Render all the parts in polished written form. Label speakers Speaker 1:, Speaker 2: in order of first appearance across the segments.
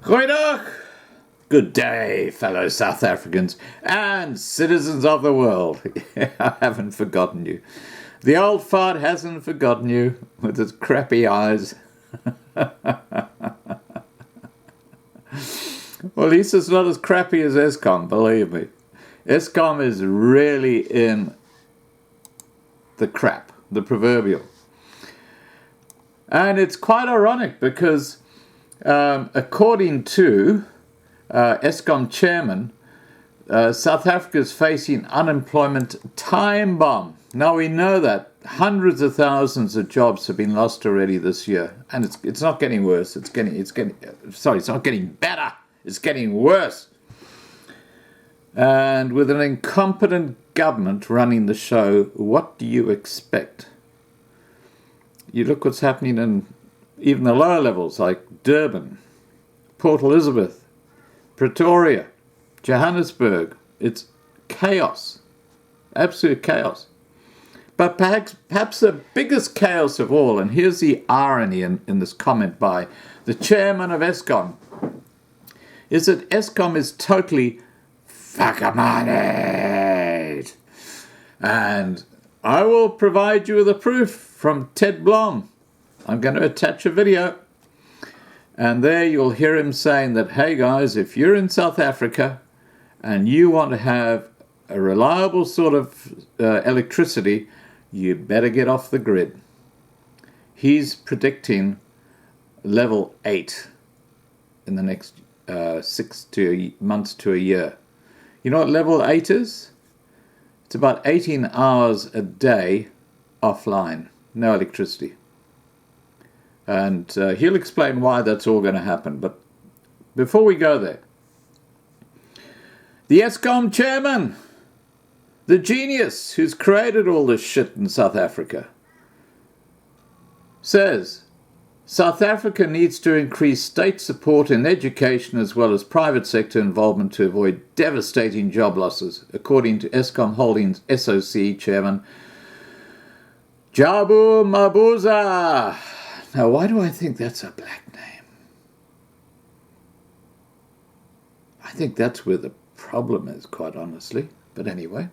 Speaker 1: Goeiedag! Good day, fellow South Africans and citizens of the world. I haven't forgotten you. The old fart hasn't forgotten you with its crappy eyes. Well, at least it's not as crappy as Eskom, believe me. Eskom is really in the crap, the proverbial. And it's quite ironic because according to Eskom chairman, South Africa is facing unemployment time bomb. Now we know that hundreds of thousands of jobs have been lost already this year, and it's not getting worse. It's not getting better. It's getting worse. And with an incompetent government running the show, what do you expect? You look what's happening in even the lower levels like Durban, Port Elizabeth, Pretoria, Johannesburg. It's chaos, absolute chaos. But perhaps the biggest chaos of all, and here's the irony in this comment by the chairman of Eskom, is that Eskom is totally fuckamanied. And I will provide you with a proof from Ted Blom. I'm going to attach a video. And there you'll hear him saying that, hey guys, if you're in South Africa and you want to have a reliable sort of electricity, you better get off the grid. He's predicting level 8 in the next 6 months to a year. You know what level 8 is? It's about 18 hours a day offline, no electricity. And he'll explain why that's all going to happen. But before we go there, the Eskom chairman, the genius who's created all this shit in South Africa, says South Africa needs to increase state support in education as well as private sector involvement to avoid devastating job losses, according to Eskom Holdings SOC chairman Jabu Mabuza. Now, why do I think that's a black name? I think that's where the problem is, quite honestly. But anyway,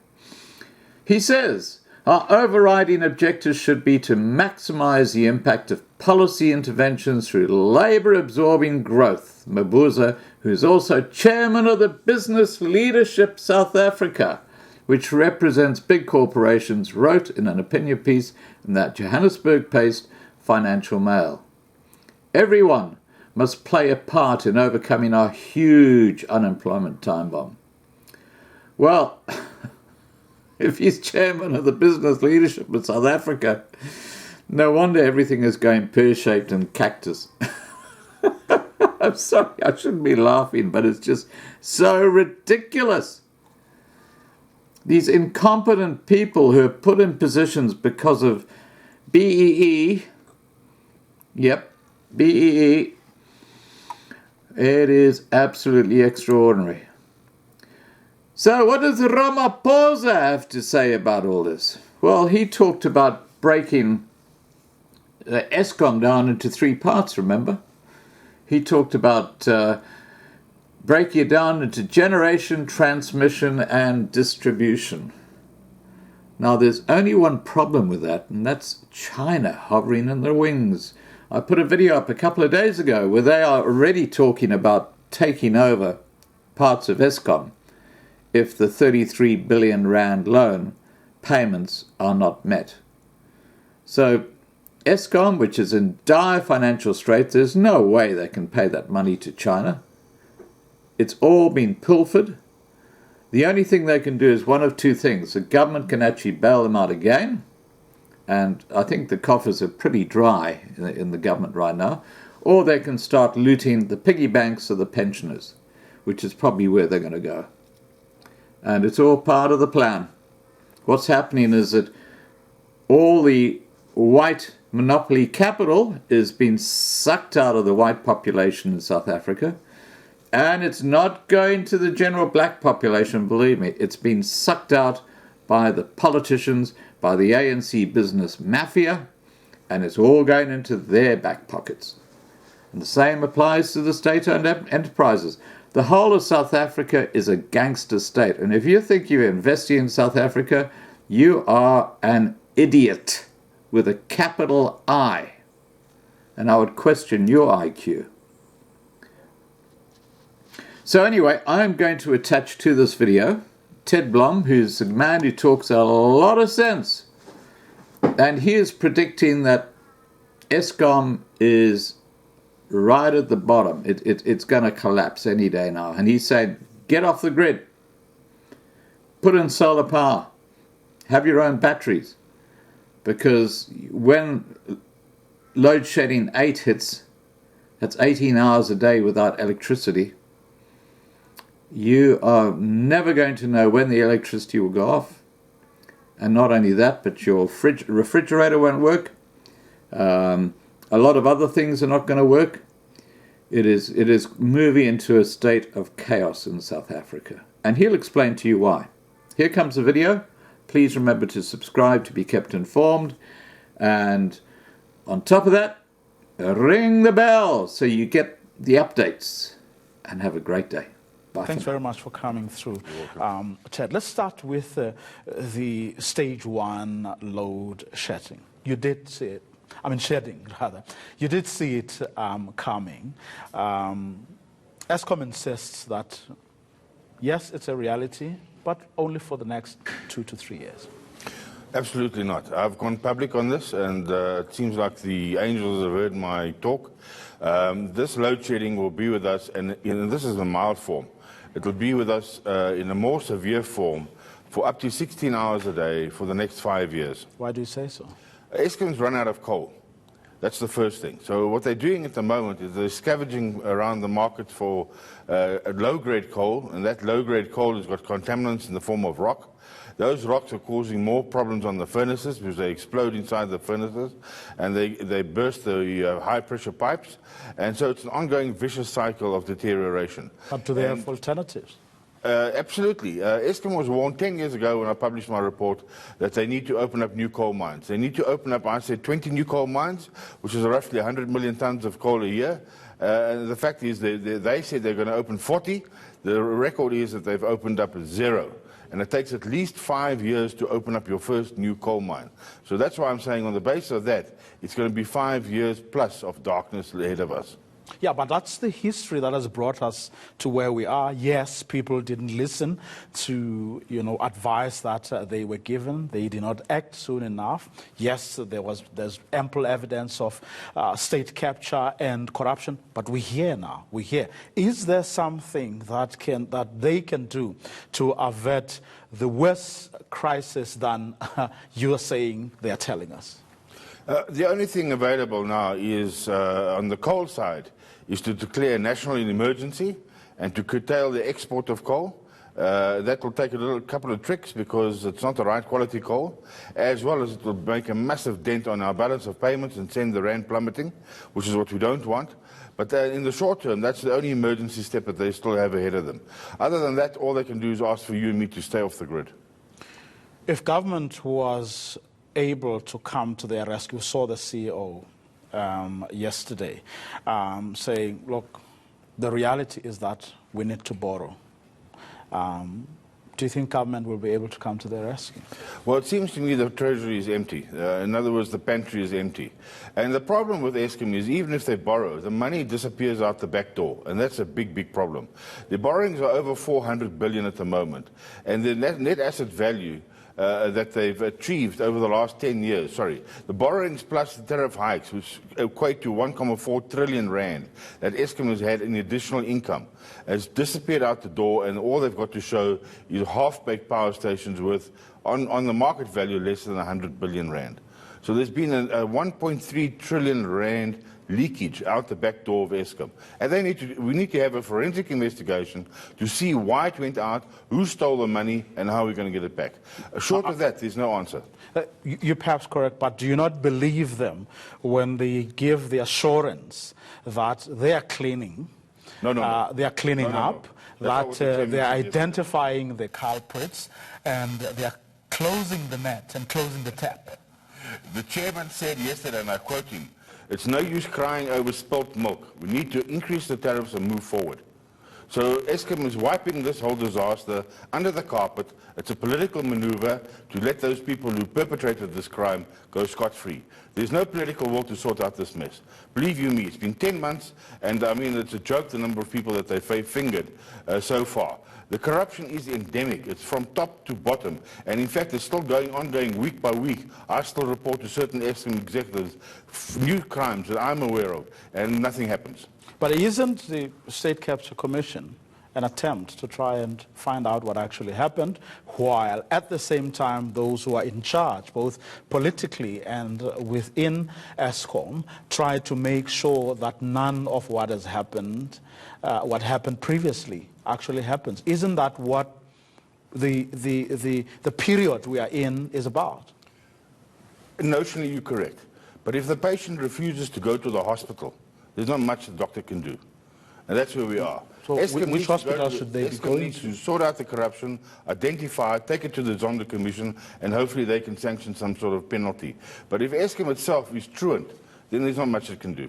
Speaker 1: he says, our overriding objective should be to maximize the impact of policy interventions through labor-absorbing growth. Mabuza, who is also chairman of the Business Leadership South Africa, which represents big corporations, wrote in an opinion piece in that Johannesburg-based Financial Mail. Everyone must play a part in overcoming our huge unemployment time bomb. Well, if he's chairman of the Business Leadership of South Africa, no wonder everything is going pear-shaped and cactus. I'm sorry, I shouldn't be laughing, but it's just so ridiculous. These incompetent people who are put in positions because of BEE, yep, BEE, it is absolutely extraordinary. So what does Ramaphosa have to say about all this? Well, he talked about breaking Eskom down into 3 parts, remember? He talked about breaking it down into generation, transmission, and distribution. Now, there's only one problem with that, and that's China hovering in their wings. I put a video up a couple of days ago where they are already talking about taking over parts of Eskom if the 33 billion rand loan payments are not met. So Eskom, which is in dire financial straits, there's no way they can pay that money to China. It's all been pilfered. The only thing they can do is one of 2 things. The government can actually bail them out again, and I think the coffers are pretty dry in the government right now, or they can start looting the piggy banks of the pensioners, which is probably where they're going to go. And it's all part of the plan. What's happening is that all the white monopoly capital is being sucked out of the white population in South Africa, and it's not going to the general black population, believe me. It's been sucked out by the politicians, by the ANC business mafia, and it's all going into their back pockets. And the same applies to the state-owned enterprises. The whole of South Africa is a gangster state. And if you think you're investing in South Africa, you are an idiot with a capital I. And I would question your IQ. So anyway, I'm going to attach to this video Ted Blom, who's a man who talks a lot of sense. And he is predicting that Eskom is right at the bottom. It's going to collapse any day now. And he's saying, get off the grid. Put in solar power. Have your own batteries. Because when load shedding 8 hits, that's 18 hours a day without electricity. You are never going to know when the electricity will go off. And not only that, but your refrigerator won't work. A lot of other things are not going to work. It is moving into a state of chaos in South Africa. And he'll explain to you why. Here comes the video. Please remember to subscribe to be kept informed. And on top of that, ring the bell so you get the updates. And have a great day. Bye.
Speaker 2: Thanks very much for coming through. Ted, let's start with the stage 1 load shedding. You did see it. I mean, shedding, rather. You did see it coming. Eskom insists that, yes, it's a reality, but only for the next 2 to 3 years.
Speaker 3: Absolutely not. I've gone public on this, and it seems like the angels have heard my talk. This load shedding will be with us, and this is a mild form. It will be with us in a more severe form for up to 16 hours a day for the next 5 years.
Speaker 2: Why do you say so?
Speaker 3: Eskom's run out of coal. That's the first thing. So what they're doing at the moment is they're scavenging around the market for a low-grade coal, and that low-grade coal has got contaminants in the form of rock. Those rocks are causing more problems on the furnaces because they explode inside the furnaces and they burst the high-pressure pipes. And so it's an ongoing vicious cycle of deterioration.
Speaker 2: But do they have alternatives?
Speaker 3: Absolutely. Eskom was warned 10 years ago when I published my report that they need to open up new coal mines. They need to open up, I said, 20 new coal mines, which is roughly 100 million tons of coal a year. And the fact is they said they're going to open 40. The record is that they've opened up 0. And it takes at least 5 years to open up your first new coal mine. So that's why I'm saying on the basis of that, it's going to be 5 years plus of darkness ahead of us.
Speaker 2: Yeah, but that's the history that has brought us to where we are. Yes, people didn't listen to, advice that they were given. They did not act soon enough. Yes, there's ample evidence of state capture and corruption, but we're here now. We're here. Is there something that they can do to avert the worst crisis than you're saying they're telling us?
Speaker 3: The only thing available now is, on the coal side, is to declare a national emergency and to curtail the export of coal. That will take a couple of tricks because it's not the right quality coal, as well as it will make a massive dent on our balance of payments and send the rand plummeting, which is what we don't want. But in the short term, that's the only emergency step that they still have ahead of them. Other than that, all they can do is ask for you and me to stay off the grid.
Speaker 2: If government was able to come to their rescue, we saw the CEO yesterday saying, look, the reality is that we need to borrow. Do you think government will be able to come to their rescue? Well,
Speaker 3: it seems to me the treasury is empty. In other words, the pantry is empty. And the problem with Eskom is even if they borrow, the money disappears out the back door. And that's a big, big problem. The borrowings are over 400 billion at the moment. And the net asset value that they've achieved over the last 10 years, the borrowings plus the tariff hikes, which equate to 1.4 trillion rand that Eskom has had in additional income, has disappeared out the door, and all they've got to show is half-baked power stations worth, on the market value, less than 100 billion rand. So there's been a 1.3 trillion rand leakage out the back door of Eskom. And we need to have a forensic investigation to see why it went out, who stole the money, and how we're going to get it back. Short of that, there's no answer.
Speaker 2: You're perhaps correct, but do you not believe them when they give the assurance that they are cleaning?
Speaker 3: No.
Speaker 2: They are cleaning up, that they are identifying the culprits, and they are closing the net and closing the tap.
Speaker 3: The chairman said yesterday, and I quote him, It's no use crying over spilt milk. We need to increase the tariffs and move forward. So Eskom is wiping this whole disaster under the carpet. It's a political maneuver to let those people who perpetrated this crime go scot-free. There's no political will to sort out this mess. Believe you me, it's been 10 months, and I mean, it's a joke the number of people that they've fingered so far. The corruption is endemic. It's from top to bottom. And in fact, it's still ongoing week by week. I still report to certain Eskom executives new crimes that I'm aware of, and nothing happens.
Speaker 2: But isn't the State Capture Commission an attempt to try and find out what actually happened, while at the same time those who are in charge, both politically and within Eskom, try to make sure that none of what has happened, what happened previously, actually happens? Isn't that what the period we are in is about?
Speaker 3: Notionally, you're correct. But if the patient refuses to go to the hospital, there's not much the doctor can do. And that's where we are.
Speaker 2: So which hospital should they be going to?
Speaker 3: Sort out the corruption, identify it, take it to the Zondo Commission, and hopefully they can sanction some sort of penalty. But if Eskom itself is truant, then there's not much it can do.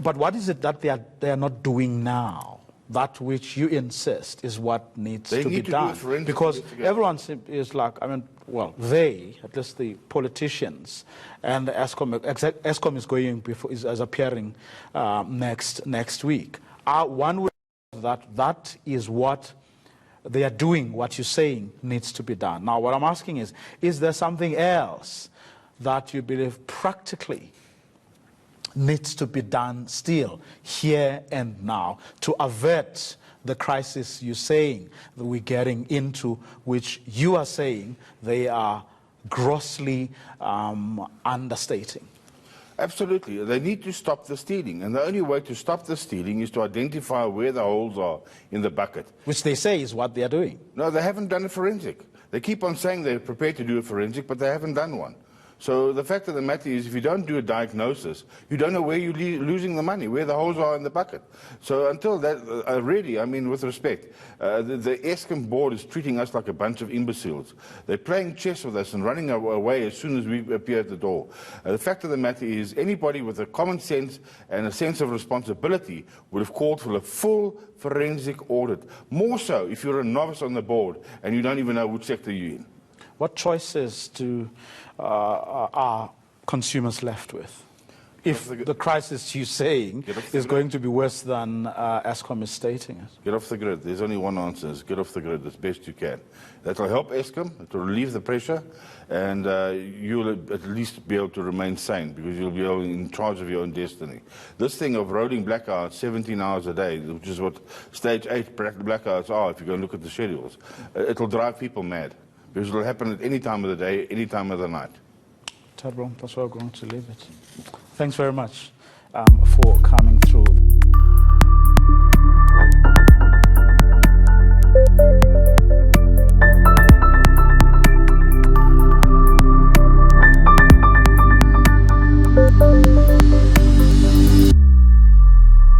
Speaker 2: But what is it that they are not doing now? That which you insist is what needs to be done. Because everyone is like, I mean, well, they, at least the politicians, and Eskom is going before, is appearing next week. One would that is what they are doing. What you're saying needs to be done. Now, what I'm asking is there something else that you believe practically needs to be done still, here and now, to avert the crisis you're saying that we're getting into, which you are saying they are grossly understating?
Speaker 3: Absolutely. They need to stop the stealing. And the only way to stop the stealing is to identify where the holes are in the bucket.
Speaker 2: Which they say is what they are doing.
Speaker 3: No, they haven't done a forensic. They keep on saying they're prepared to do a forensic, but they haven't done one. So the fact of the matter is, if you don't do a diagnosis, you don't know where you're losing the money, where the holes are in the bucket. So until that, really, I mean, with respect, the Eskom board is treating us like a bunch of imbeciles. They're playing chess with us and running away as soon as we appear at the door. The fact of the matter is, anybody with a common sense and a sense of responsibility would have called for a full forensic audit. More so if you're a novice on the board and you don't even know which sector you're in.
Speaker 2: What choices are consumers left with if the crisis you're saying is going to be worse than Eskom is stating it?
Speaker 3: Get off the grid. There's only one answer, is get off the grid as best you can. That will help Eskom, it will relieve the pressure, and you'll at least be able to remain sane because you'll be in charge of your own destiny. This thing of rolling blackouts 17 hours a day, which is what stage 8 blackouts are if you go and look at the schedules, it'll drive people mad. Because it will happen at any time of the day, any time of the night.
Speaker 2: Ted Blom, that's where we're going to leave it. Thanks very much for coming through.